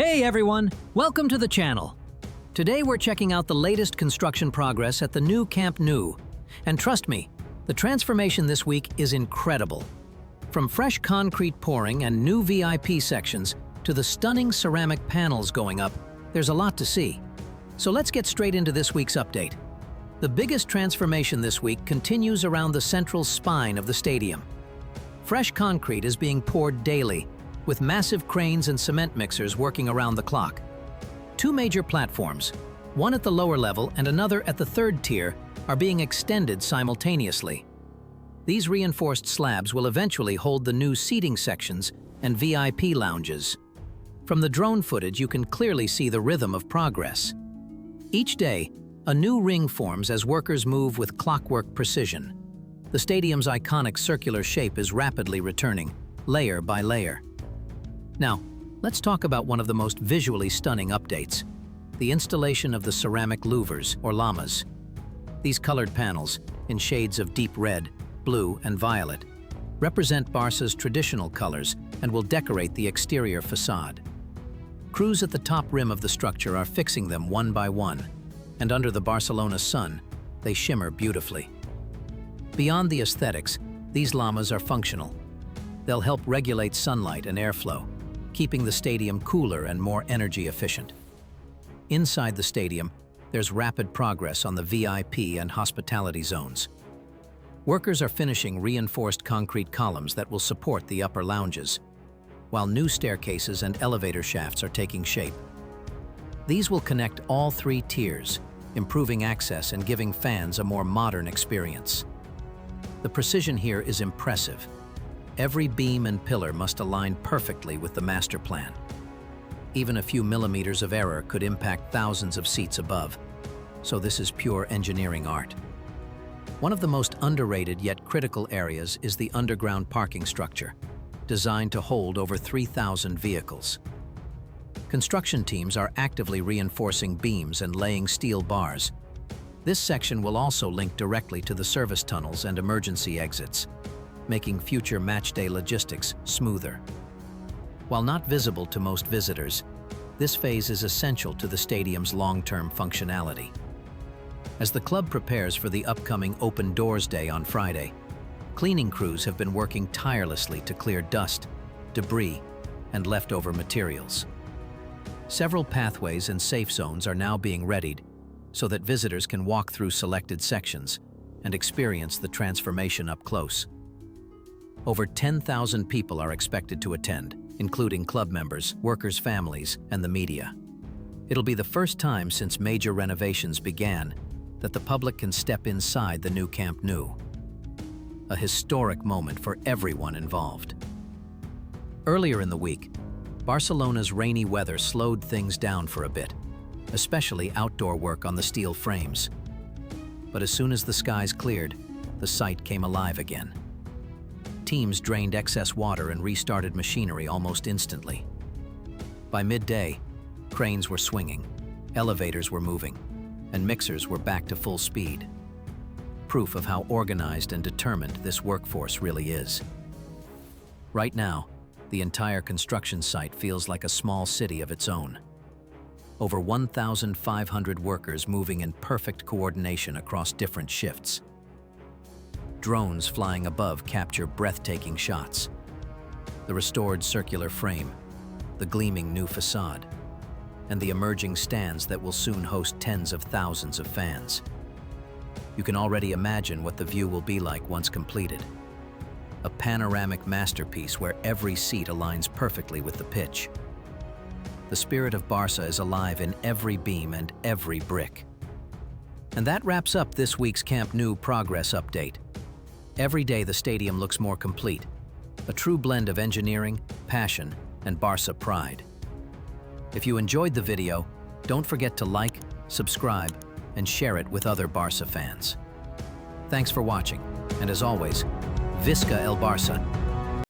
Hey everyone, welcome to the channel. Today we're checking out the latest construction progress at the new Camp Nou. And trust me, the transformation this week is incredible. From fresh concrete pouring and new VIP sections to the stunning ceramic panels going up, there's a lot to see. So let's get straight into this week's update. The biggest transformation this week continues around the central spine of the stadium. Fresh concrete is being poured daily, with massive cranes and cement mixers working around the clock. Two major platforms, one at the lower level and another at the third tier, are being extended simultaneously. These reinforced slabs will eventually hold the new seating sections and VIP lounges. From the drone footage, you can clearly see the rhythm of progress. Each day, a new ring forms as workers move with clockwork precision. The stadium's iconic circular shape is rapidly returning, layer by layer. Now, let's talk about one of the most visually stunning updates: the installation of the ceramic louvers, or lamas. These colored panels, in shades of deep red, blue, and violet, represent Barça's traditional colors and will decorate the exterior facade. Crews at the top rim of the structure are fixing them one by one, and under the Barcelona sun, they shimmer beautifully. Beyond the aesthetics, these lamas are functional. They'll help regulate sunlight and airflow, keeping the stadium cooler and more energy efficient. Inside the stadium, there's rapid progress on the VIP and hospitality zones. Workers are finishing reinforced concrete columns that will support the upper lounges, while new staircases and elevator shafts are taking shape. These will connect all three tiers, improving access and giving fans a more modern experience. The precision here is impressive. Every beam and pillar must align perfectly with the master plan. Even a few millimeters of error could impact thousands of seats above, so this is pure engineering art. One of the most underrated yet critical areas is the underground parking structure, designed to hold over 3,000 vehicles. Construction teams are actively reinforcing beams and laying steel bars. This section will also link directly to the service tunnels and emergency exits, making future matchday logistics smoother. While not visible to most visitors, this phase is essential to the stadium's long-term functionality. As the club prepares for the upcoming Open Doors Day on Friday, cleaning crews have been working tirelessly to clear dust, debris, and leftover materials. Several pathways and safe zones are now being readied so that visitors can walk through selected sections and experience the transformation up close. Over 10,000 people are expected to attend, including club members, workers' families, and the media. It'll be the first time since major renovations began that the public can step inside the new Camp Nou. A historic moment for everyone involved. Earlier in the week, Barcelona's rainy weather slowed things down for a bit, especially outdoor work on the steel frames. But as soon as the skies cleared, the site came alive again. Teams drained excess water and restarted machinery almost instantly. By midday, cranes were swinging, elevators were moving, and mixers were back to full speed. Proof of how organized and determined this workforce really is. Right now, the entire construction site feels like a small city of its own. Over 1,500 workers moving in perfect coordination across different shifts. Drones flying above capture breathtaking shots. The restored circular frame, the gleaming new facade, and the emerging stands that will soon host tens of thousands of fans. You can already imagine what the view will be like once completed. A panoramic masterpiece where every seat aligns perfectly with the pitch. The spirit of Barça is alive in every beam and every brick. And that wraps up this week's Camp Nou progress update. Every day the stadium looks more complete, a true blend of engineering, passion, and Barça pride. If you enjoyed the video, don't forget to like, subscribe, and share it with other Barça fans. Thanks for watching, and as always, VISCA el Barça.